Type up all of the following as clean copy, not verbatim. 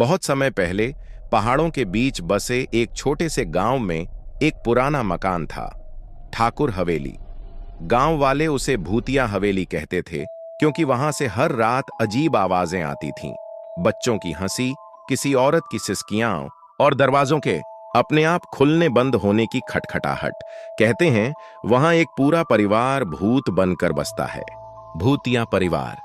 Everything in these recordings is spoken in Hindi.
बहुत समय पहले पहाड़ों के बीच बसे एक छोटे से गांव में एक पुराना मकान था, ठाकुर हवेली। गांव वाले उसे भूतिया हवेली कहते थे, क्योंकि वहां से हर रात अजीब आवाजें आती थीं। बच्चों की हंसी, किसी औरत की सिसकियां और दरवाजों के अपने आप खुलने बंद होने की खटखटाहट। कहते हैं वहां एक पूरा परिवार भूत बनकर बसता है। भूतिया परिवार।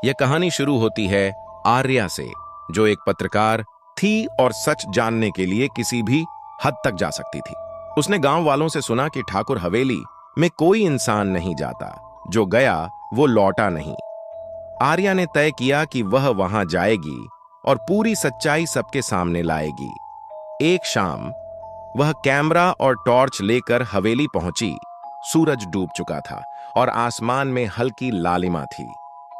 यह कहानी शुरू होती है आर्या से, जो एक पत्रकार थी और सच जानने के लिए किसी भी हद तक जा सकती थी। उसने गांव वालों से सुना कि ठाकुर हवेली में कोई इंसान नहीं जाता, जो गया वो लौटा नहीं। आर्या ने तय किया कि वह वहां जाएगी और पूरी सच्चाई सबके सामने लाएगी। एक शाम वह कैमरा और टॉर्च लेकर हवेली पहुंची। सूरज डूब चुका था और आसमान में हल्की लालिमा थी।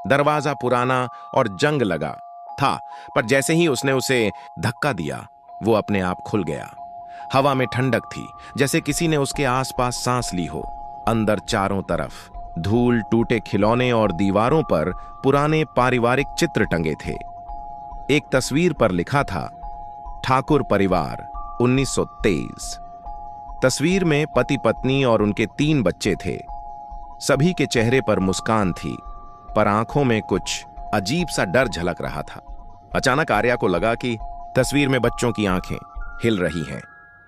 दरवाजा पुराना और जंग लगा था, पर जैसे ही उसने उसे धक्का दिया, वो अपने आप खुल गया। हवा में ठंडक थी, जैसे किसी ने उसके आसपास सांस ली हो। अंदर चारों तरफ धूल, टूटे खिलौने और दीवारों पर पुराने पारिवारिक चित्र टंगे थे। एक तस्वीर पर लिखा था, ठाकुर परिवार 1923। तस्वीर में पति पत्नी और उनके 3 बच्चे थे। सभी के चेहरे पर मुस्कान थी, पर आंखों में कुछ अजीब सा डर झलक रहा था। अचानक आर्या को लगा कि तस्वीर में बच्चों की आंखें हिल रही हैं।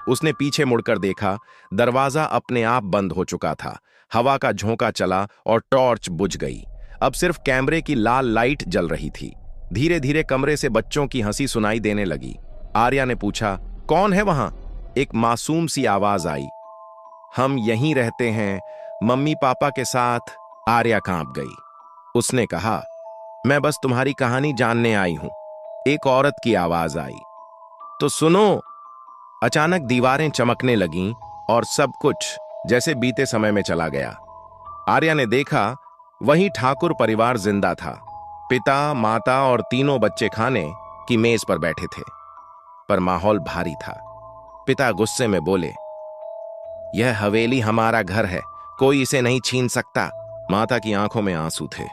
उसने पीछे मुड़कर देखा, दरवाजा अपने आप बंद हो चुका था। हवा का झोंका चला और टॉर्च बुझ गई। अब सिर्फ कैमरे की लाल लाइट जल रही थी। धीरे धीरे कमरे से बच्चों की हंसी सुनाई देने लगी। आर्या ने पूछा, कौन है वहां? एक मासूम सी आवाज आई, हम यहीं रहते हैं, मम्मी पापा के साथ। आर्या कांप गई। उसने कहा, मैं बस तुम्हारी कहानी जानने आई हूं। एक औरत की आवाज आई, तो सुनो। अचानक दीवारें चमकने लगीं और सब कुछ जैसे बीते समय में चला गया। आर्या ने देखा, वहीं ठाकुर परिवार जिंदा था। पिता, माता और 3 बच्चे खाने की मेज पर बैठे थे, पर माहौल भारी था। पिता गुस्से में बोले, यह हवेली हमारा घर है, कोई इसे नहीं छीन सकता। माता की आंखों में आंसू थे,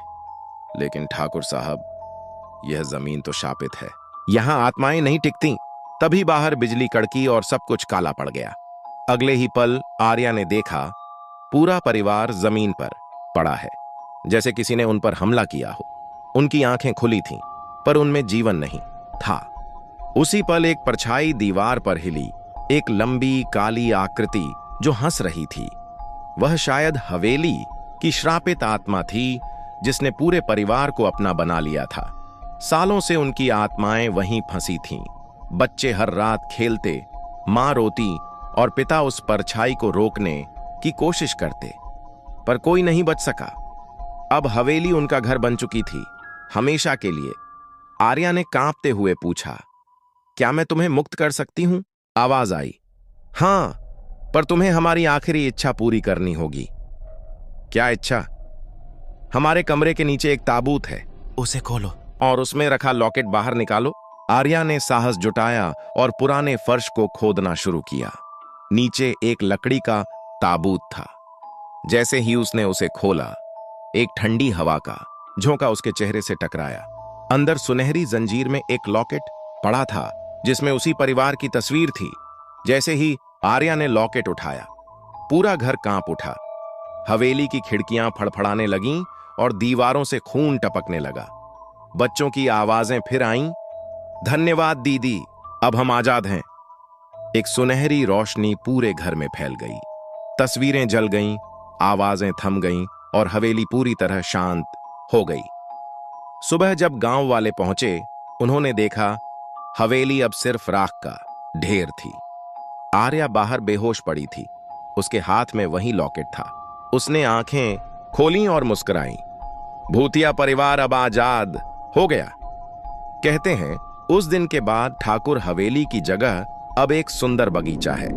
लेकिन ठाकुर साहब, यह जमीन तो शापित है, यहां आत्माएं नहीं टिकती। तभी बाहर बिजली कड़की और सब कुछ काला पड़ गया। अगले ही पल आर्या ने देखा, पूरा परिवार जमीन पर पड़ा है, जैसे किसी ने उन पर हमला किया हो। उनकी आंखें खुली थीं, पर उनमें जीवन नहीं था। उसी पल एक परछाई दीवार पर हिली, एक लंबी काली आकृति जो हंस रही थी। वह शायद हवेली की श्रापित आत्मा थी, जिसने पूरे परिवार को अपना बना लिया था। सालों से उनकी आत्माएं वहीं फंसी थीं। बच्चे हर रात खेलते, मां रोती और पिता उस परछाई को रोकने की कोशिश करते, पर कोई नहीं बच सका। अब हवेली उनका घर बन चुकी थी, हमेशा के लिए। आर्या ने कांपते हुए पूछा, क्या मैं तुम्हें मुक्त कर सकती हूं? आवाज आई, हां, पर तुम्हें हमारी आखिरी इच्छा पूरी करनी होगी। क्या इच्छा? हमारे कमरे के नीचे एक ताबूत है, उसे खोलो और उसमें रखा लॉकेट बाहर निकालो। आर्या ने साहस जुटाया और पुराने फर्श को खोदना शुरू किया। नीचे एक लकड़ी का ताबूत था। जैसे ही उसने उसे खोला, एक ठंडी हवा का झोंका उसके चेहरे से टकराया। अंदर सुनहरी जंजीर में एक लॉकेट पड़ा था, जिसमें उसी परिवार की तस्वीर थी। जैसे ही आर्या ने लॉकेट उठाया, पूरा घर कांप उठा। हवेली की खिड़कियां फड़फड़ाने लगीं और दीवारों से खून टपकने लगा। बच्चों की आवाजें फिर आईं, धन्यवाद दीदी, अब हम आजाद हैं। एक सुनहरी रोशनी पूरे घर में फैल गई। तस्वीरें जल गईं, आवाजें थम गईं और हवेली पूरी तरह शांत हो गई। सुबह जब गांव वाले पहुंचे, उन्होंने देखा हवेली अब सिर्फ राख का ढेर थी। आर्या बाहर बेहोश पड़ी थी। उसके हाथ में वही लॉकेट था। उसने आंखें खोलीं और मुस्कुराईं। भूतिया परिवार अब आजाद हो गया। कहते हैं उस दिन के बाद ठाकुर हवेली की जगह अब एक सुंदर बगीचा है,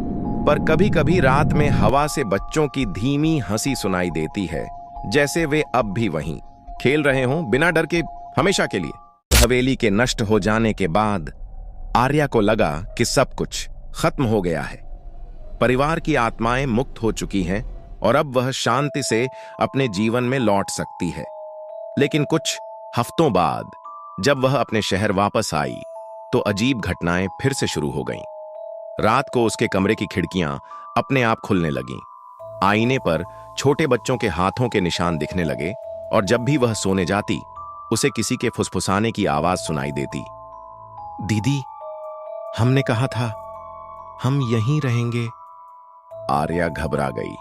पर कभी कभी रात में हवा से बच्चों की धीमी हंसी सुनाई देती है, जैसे वे अब भी वहीं खेल रहे हों, बिना डर के, हमेशा के लिए। हवेली के नष्ट हो जाने के बाद आर्या को लगा कि सब कुछ खत्म हो गया है। परिवार की आत्माएं मुक्त हो चुकी हैं और अब वह शांति से अपने जीवन में लौट सकती है। लेकिन कुछ हफ्तों बाद जब वह अपने शहर वापस आई, तो अजीब घटनाएं फिर से शुरू हो गईं। रात को उसके कमरे की खिड़कियां अपने आप खुलने लगीं। आईने पर छोटे बच्चों के हाथों के निशान दिखने लगे और जब भी वह सोने जाती उसे किसी के फुसफुसाने की आवाज सुनाई देती। दीदी, हमने कहा था हम यहीं रहेंगे। आर्या घबरा गई।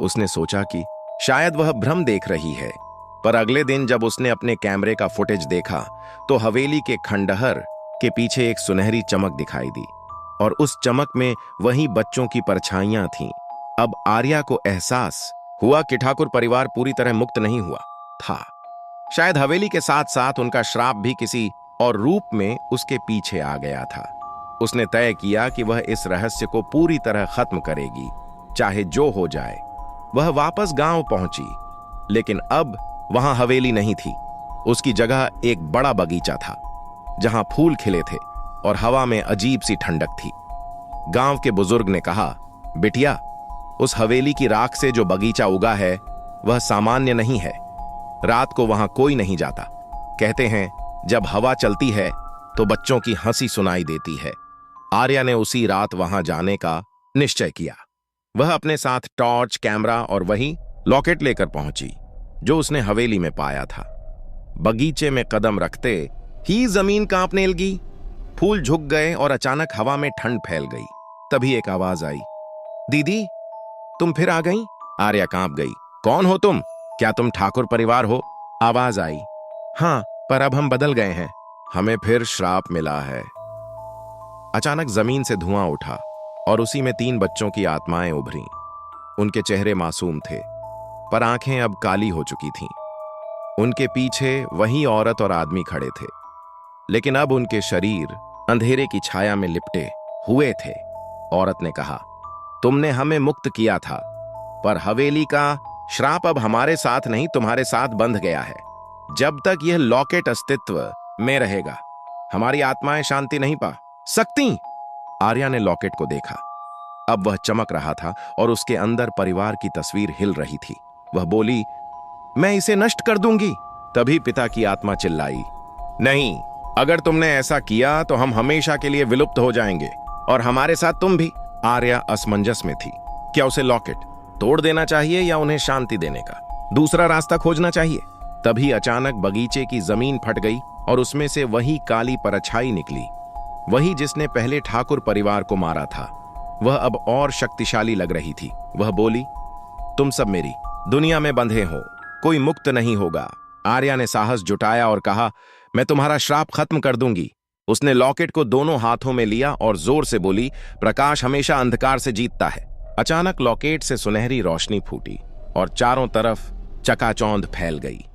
उसने सोचा कि शायद वह भ्रम देख रही है, पर अगले दिन जब उसने अपने कैमरे का फुटेज देखा तो हवेली के खंडहर के पीछे एक सुनहरी चमक दिखाई दी और उस चमक में वही बच्चों की परछाइयां थीं। अब आर्या को एहसास हुआ कि ठाकुर परिवार पूरी तरह मुक्त नहीं हुआ था। शायद हवेली के साथ साथ उनका श्राप भी किसी और रूप में उसके पीछे आ गया था। उसने तय किया कि वह इस रहस्य को पूरी तरह खत्म करेगी, चाहे जो हो जाए। वह वापस गांव पहुंची, लेकिन अब वहां हवेली नहीं थी। उसकी जगह एक बड़ा बगीचा था जहां फूल खिले थे और हवा में अजीब सी ठंडक थी। गांव के बुजुर्ग ने कहा, बिटिया, उस हवेली की राख से जो बगीचा उगा है वह सामान्य नहीं है। रात को वहां कोई नहीं जाता। कहते हैं जब हवा चलती है तो बच्चों की हंसी सुनाई देती है। आर्या ने उसी रात वहां जाने का निश्चय किया। वह अपने साथ टॉर्च, कैमरा और वही लॉकेट लेकर पहुंची जो उसने हवेली में पाया था। बगीचे में कदम रखते ही जमीन कांपने लगी। फूल झुक गए और अचानक हवा में ठंड फैल गई। तभी एक आवाज आई, दीदी, तुम फिर आ गई। आर्या कांप गई। कौन हो तुम? क्या तुम ठाकुर परिवार हो? आवाज आई। हाँ, पर अब हम बदल गए हैं। हमें फिर श्राप मिला है। अचानक जमीन से धुआं उठा और उसी में 3 बच्चों की आत्माएं उभरीं। उनके चेहरे मासूम थे, पर आंखें अब काली हो चुकी थीं। उनके पीछे वही औरत और आदमी खड़े थे, लेकिन अब उनके शरीर अंधेरे की छाया में लिपटे हुए थे। औरत ने कहा, तुमने हमें मुक्त किया था, पर हवेली का श्राप अब हमारे साथ नहीं, तुम्हारे साथ बंध गया है। जब तक यह लॉकेट अस्तित्व में रहेगा, हमारी आत्माएं शांति नहीं पा सकती। आर्या ने लॉकेट को देखा। अब वह चमक रहा था और उसके अंदर परिवार की तस्वीर हिल रही थी। वह बोली, मैं इसे नष्ट कर दूंगी। तभी पिता की आत्मा चिल्लाई, नहीं, अगर तुमने ऐसा किया तो हम हमेशा के लिए विलुप्त हो जाएंगे और हमारे साथ तुम भी। आर्या असमंजस में थी। क्या उसे लॉकेट तोड़ देना चाहिए या उन्हें शांति देने का दूसरा रास्ता खोजना चाहिए? तभी अचानक बगीचे की जमीन फट गई और उसमें से वही काली परछाई निकली, वही जिसने पहले ठाकुर परिवार को मारा था। वह अब और शक्तिशाली लग रही थी। वह बोली, तुम सब मेरी दुनिया में बंधे हो, कोई मुक्त नहीं होगा। आर्या ने साहस जुटाया और कहा, मैं तुम्हारा श्राप खत्म कर दूंगी। उसने लॉकेट को दोनों हाथों में लिया और जोर से बोली, प्रकाश हमेशा अंधकार से जीतता है। अचानक लॉकेट से सुनहरी रोशनी फूटी और चारों तरफ चकाचौंध फैल गई।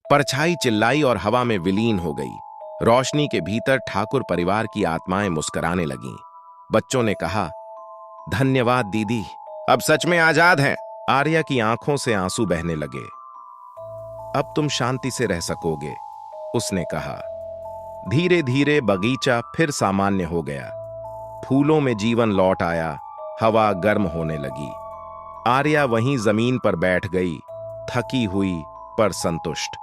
परछाई चिल्लाई और हवा में विलीन हो गई। रोशनी के भीतर ठाकुर परिवार की आत्माएं मुस्कुराने लगीं। बच्चों ने कहा, धन्यवाद दीदी, अब सच में आजाद हैं। आर्या की आंखों से आंसू बहने लगे। अब तुम शांति से रह सकोगे, उसने कहा। धीरे धीरे बगीचा फिर सामान्य हो गया। फूलों में जीवन लौट आया, हवा गर्म होने लगी। आर्या वहीं जमीन पर बैठ गई, थकी हुई पर संतुष्ट।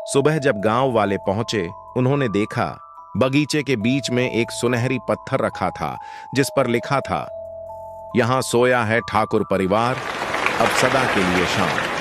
सुबह जब गांव वाले पहुंचे, उन्होंने देखा बगीचे के बीच में एक सुनहरी पत्थर रखा था जिस पर लिखा था, यहां सोया है ठाकुर परिवार, अब सदा के लिए शांत।